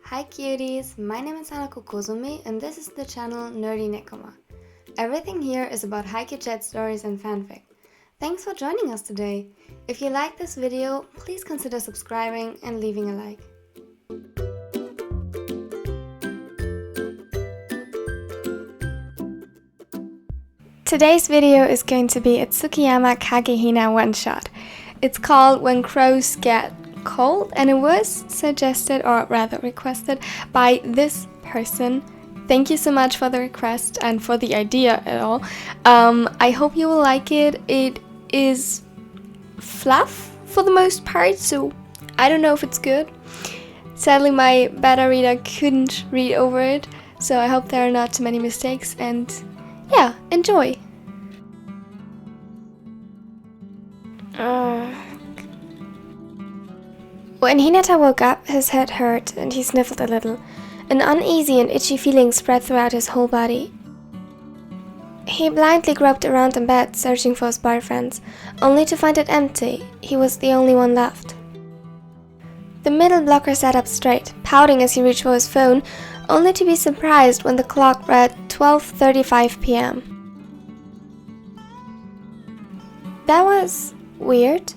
Hi cuties, my name is Hanako Kozumi and this is the channel Nerdy Nekoma. Everything here is about Haikyuuchat stories and fanfic. Thanks for joining us today. If you like this video, please consider subscribing and leaving a like. Today's video is going to be a TsukiYamaKageHina one-shot. It's called When Crows Get Cold, and it was suggested, or rather requested, by this person. Thank you so much for the request and for the idea at all. I hope you will like it. It is fluff for the most part, so I don't know if it's good. Sadly, my beta reader couldn't read over it, so I hope there are not too many mistakes, and yeah, enjoy! When Hinata woke up, his head hurt and he sniffled a little. An uneasy and itchy feeling spread throughout his whole body. He blindly groped around in bed, searching for his boyfriends, only to find it empty. He was the only one left. The middle blocker sat up straight, pouting as he reached for his phone, only to be surprised when the clock read 12:35 p.m. That was weird.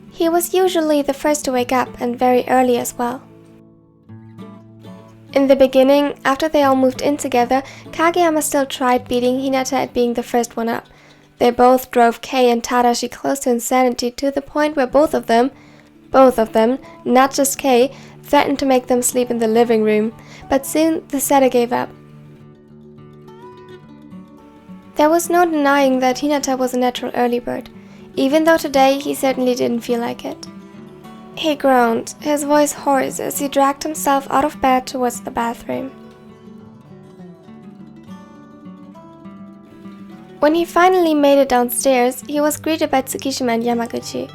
He was usually the first to wake up, and very early as well. In the beginning, after they all moved in together, Kageyama still tried beating Hinata at being the first one up. They both drove Kei and Tadashi close to insanity, to the point where both of them, not just Kei, threatened to make them sleep in the living room, but soon the setter gave up. There was no denying that Hinata was a natural early bird, even though today he certainly didn't feel like it. He groaned, his voice hoarse, as he dragged himself out of bed towards the bathroom. When he finally made it downstairs, he was greeted by Tsukishima and Yamaguchi.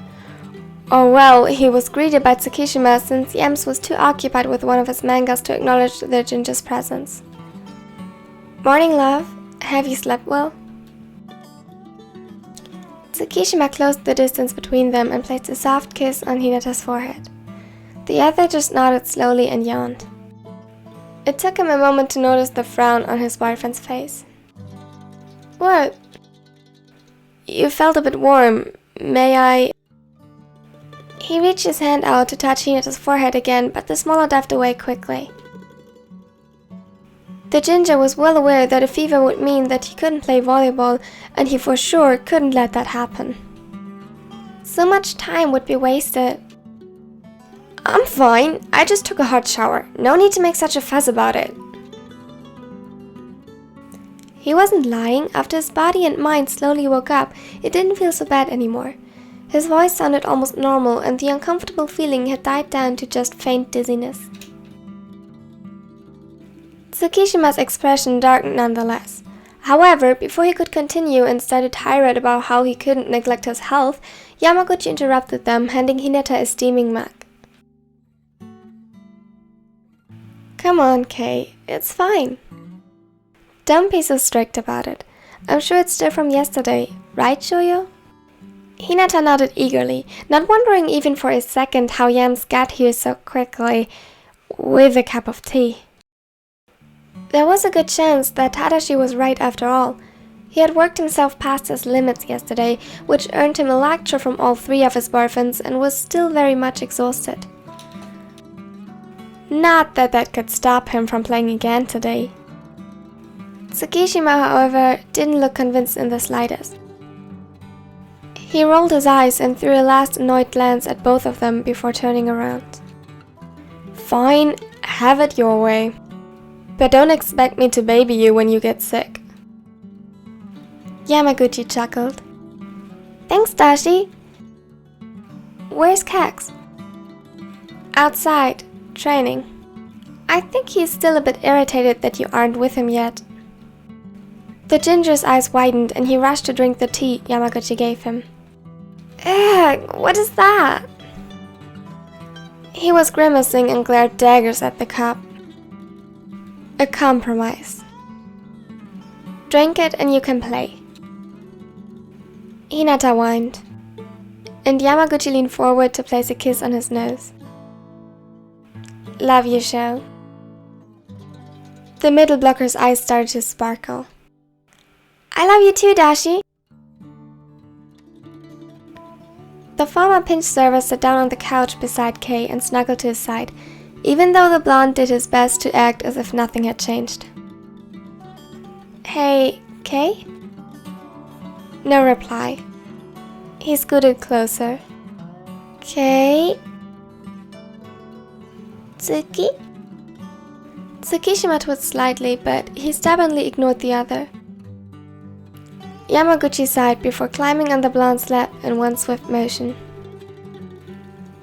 Or well, he was greeted by Tsukishima since Yams was too occupied with one of his mangas to acknowledge the ginger's presence. Morning, love. Have you slept well? Tsukishima closed the distance between them and placed a soft kiss on Hinata's forehead. The other just nodded slowly and yawned. It took him a moment to notice the frown on his boyfriend's face. What? You felt a bit warm. May I? He reached his hand out to touch Hinata's forehead again, but the smaller dived away quickly. The ginger was well aware that a fever would mean that he couldn't play volleyball, and he for sure couldn't let that happen. So much time would be wasted. I'm fine, I just took a hot shower. No need to make such a fuss about it. He wasn't lying. After his body and mind slowly woke up, it didn't feel so bad anymore. His voice sounded almost normal, and the uncomfortable feeling had died down to just faint dizziness. Tsukishima's expression darkened nonetheless. However, before he could continue and start a tirade about how he couldn't neglect his health, Yamaguchi interrupted them, handing Hinata a steaming mug. Come on, Kei, it's fine. Don't be so strict about it. I'm sure it's still from yesterday, right, Shoyo? Hinata nodded eagerly, not wondering even for a second how Yams got here so quickly, with a cup of tea. There was a good chance that Tadashi was right after all. He had worked himself past his limits yesterday, which earned him a lecture from all three of his boyfriends, and was still very much exhausted. Not that that could stop him from playing again today. Tsukishima, however, didn't look convinced in the slightest. He rolled his eyes and threw a last annoyed glance at both of them before turning around. Fine, have it your way. But don't expect me to baby you when you get sick. Yamaguchi chuckled. Thanks, Dashi. Where's Kax? Outside, training. I think he's still a bit irritated that you aren't with him yet. The ginger's eyes widened and he rushed to drink the tea Yamaguchi gave him. Ugh, what is that? He was grimacing and glared daggers at the cup. A compromise. Drink it and you can play. Hinata whined, and Yamaguchi leaned forward to place a kiss on his nose. Love you, show. The middle blocker's eyes started to sparkle. I love you too, Dashi. The former pinch server sat down on the couch beside Kei and snuggled to his side, even though the blonde did his best to act as if nothing had changed. Hey, Kei? No reply. He scooted closer. Kei? Tsuki? Tsukishima twitched slightly, but he stubbornly ignored the other. Yamaguchi sighed before climbing on the blonde's lap in one swift motion.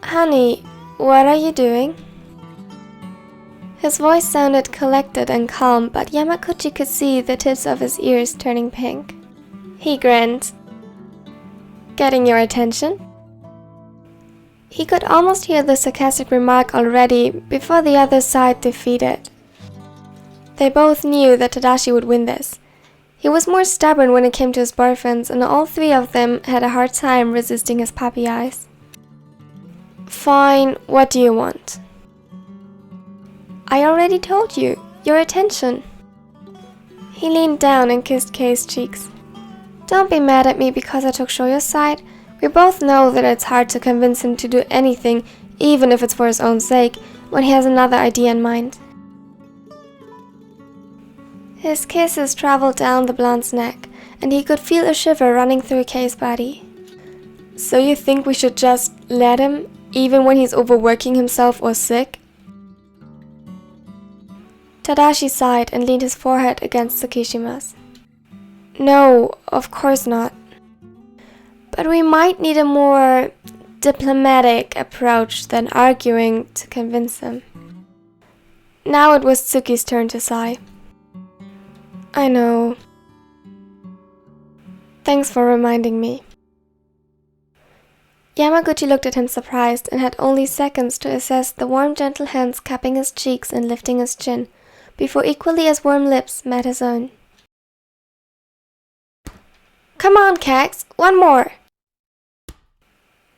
Honey, what are you doing? His voice sounded collected and calm, but Yamaguchi could see the tips of his ears turning pink. He grinned. Getting your attention? He could almost hear the sarcastic remark already before the other sighed defeated. They both knew that Tadashi would win this. He was more stubborn when it came to his boyfriends, and all three of them had a hard time resisting his puppy eyes. Fine, what do you want? I already told you, your attention. He leaned down and kissed Kei's cheeks. Don't be mad at me because I took Shoyo's side. We both know that it's hard to convince him to do anything, even if it's for his own sake, when he has another idea in mind. His kisses traveled down the blonde's neck, and he could feel a shiver running through Kei's body. So you think we should just let him, even when he's overworking himself or sick? Tadashi sighed and leaned his forehead against Tsukishima's. No, of course not. But we might need a more diplomatic approach than arguing to convince him. Now it was Tsuki's turn to sigh. I know. Thanks for reminding me. Yamaguchi looked at him surprised and had only seconds to assess the warm, gentle hands cupping his cheeks and lifting his chin, before equally as warm lips met his own. Come on, Kags, one more!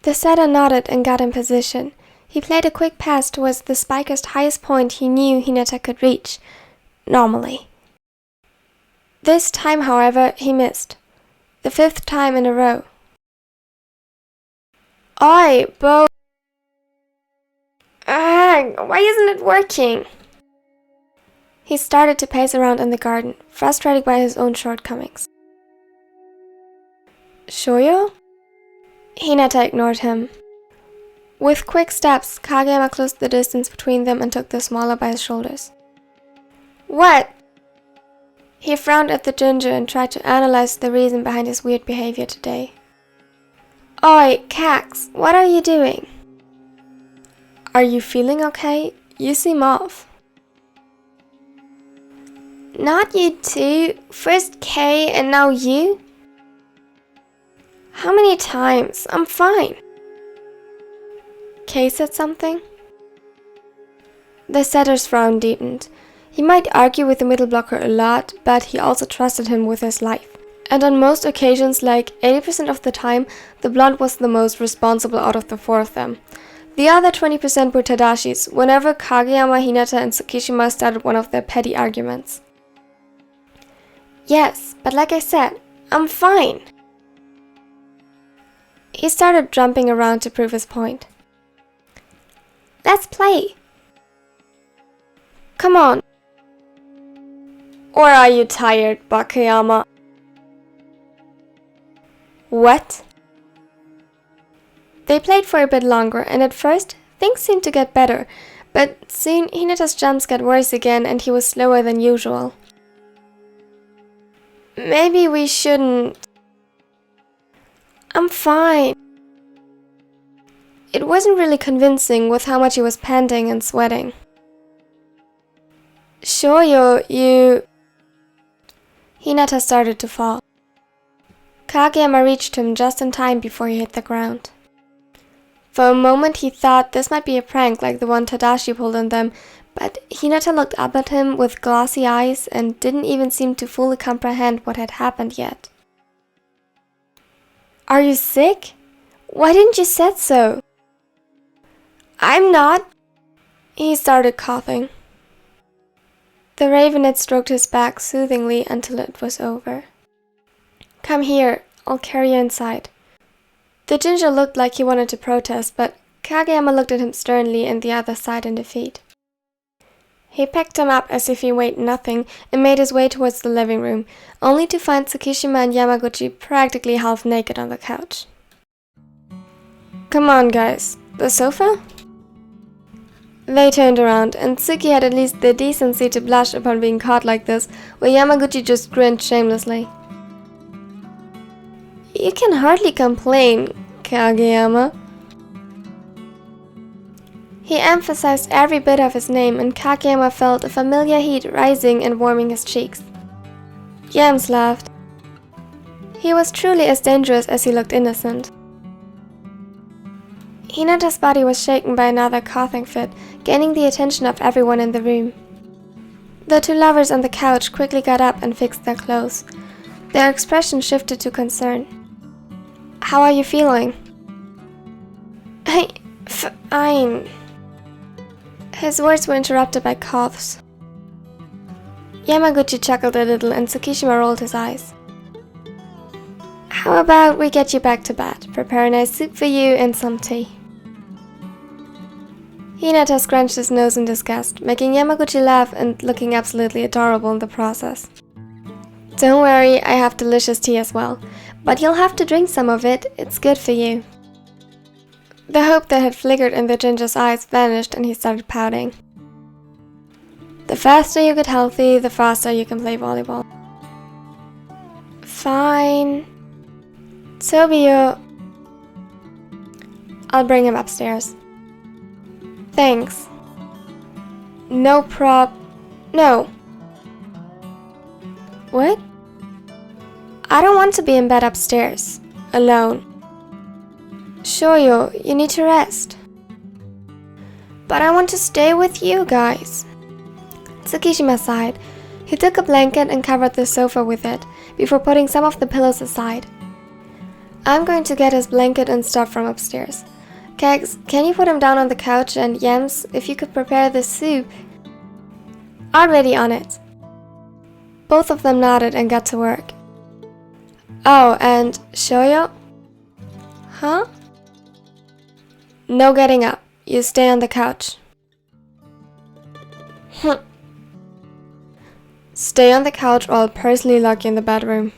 The setter nodded and got in position. He played a quick pass towards the spiker's highest point he knew Hinata could reach, normally. This time, however, he missed. The 5th time in a row. Oi, Bo! Why isn't it working? He started to pace around in the garden, frustrated by his own shortcomings. Shoyo? Hinata ignored him. With quick steps, Kageyama closed the distance between them and took the smaller by his shoulders. What? He frowned at the ginger and tried to analyze the reason behind his weird behavior today. Oi, Kax, what are you doing? Are you feeling okay? You seem off. Not you too. First Kei and now you? How many times? I'm fine. Kei said something? The setter's frown deepened. He might argue with the middle blocker a lot, but he also trusted him with his life. And on most occasions, like 80% of the time, the blonde was the most responsible out of the 4 of them. The other 20% were Tadashi's, whenever Kageyama, Hinata and Tsukishima started one of their petty arguments. Yes, but like I said, I'm fine. He started jumping around to prove his point. Let's play. Come on. Or are you tired, Bakayama? What? They played for a bit longer, and at first, things seemed to get better, but soon Hinata's jumps got worse again and he was slower than usual. Maybe we shouldn't... I'm fine. It wasn't really convincing with how much he was panting and sweating. Shoyo, you... Hinata started to fall. Kageyama reached him just in time before he hit the ground. For a moment he thought this might be a prank like the one Tadashi pulled on them, but Hinata looked up at him with glassy eyes and didn't even seem to fully comprehend what had happened yet. Are you sick? Why didn't you say so? I'm not. He started coughing. The ravenet stroked his back soothingly until it was over. Come here, I'll carry you inside. The ginger looked like he wanted to protest, but Kageyama looked at him sternly and the other sighed in defeat. He picked him up as if he weighed nothing and made his way towards the living room, only to find Tsukishima and Yamaguchi practically half naked on the couch. Come on, guys. The sofa? They turned around, and Tsuki had at least the decency to blush upon being caught like this, while Yamaguchi just grinned shamelessly. You can hardly complain, Kageyama. He emphasized every bit of his name, and Kageyama felt a familiar heat rising and warming his cheeks. Yams laughed. He was truly as dangerous as he looked innocent. Hinata's body was shaken by another coughing fit, gaining the attention of everyone in the room. The two lovers on the couch quickly got up and fixed their clothes. Their expression shifted to concern. How are you feeling? Fine. His words were interrupted by coughs. Yamaguchi chuckled a little and Tsukishima rolled his eyes. How about we get you back to bed, prepare a nice soup for you and some tea. Hinata scrunched his nose in disgust, making Yamaguchi laugh and looking absolutely adorable in the process. Don't worry, I have delicious tea as well, but you'll have to drink some of it, it's good for you. The hope that had flickered in the ginger's eyes vanished and he started pouting. The faster you get healthy, the faster you can play volleyball. Fine. Tobio. I'll bring him upstairs. Thanks. No. What? I don't want to be in bed upstairs. Alone. Shoyo, you need to rest. But I want to stay with you guys. Tsukishima sighed. He took a blanket and covered the sofa with it, before putting some of the pillows aside. I'm going to get his blanket and stuff from upstairs. Kags, can you put him down on the couch, and Yams, if you could prepare the soup. Already on it. Both of them nodded and got to work. Oh, and Shoyo? Huh? No getting up. You stay on the couch. Stay on the couch or I'll personally lock you in the bedroom.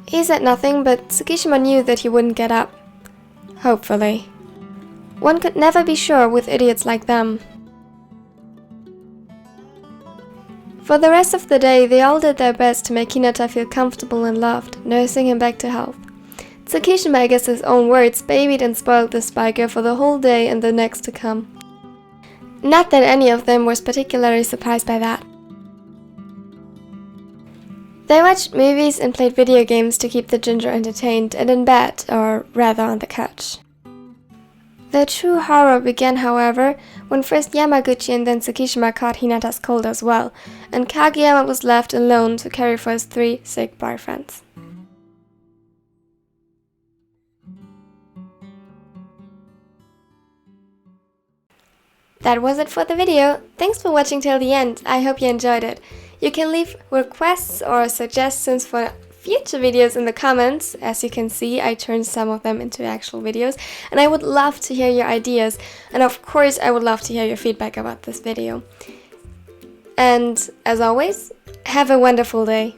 He said nothing, but Tsukishima knew that he wouldn't get up. Hopefully. One could never be sure with idiots like them. For the rest of the day, they all did their best to make Hinata feel comfortable and loved, nursing him back to health. Tsukishima, I guess his own words, babied and spoiled the spiker for the whole day and the next to come. Not that any of them was particularly surprised by that. They watched movies and played video games to keep the ginger entertained and in bed, or rather on the couch. The true horror began, however, when first Yamaguchi and then Tsukishima caught Hinata's cold as well, and Kageyama was left alone to care for his 3 sick boyfriends. That was it for the video. Thanks for watching till the end. I hope you enjoyed it. You can leave requests or suggestions for future videos in the comments. As you can see, I turned some of them into actual videos, and I would love to hear your ideas. And of course, I would love to hear your feedback about this video. And as always, have a wonderful day.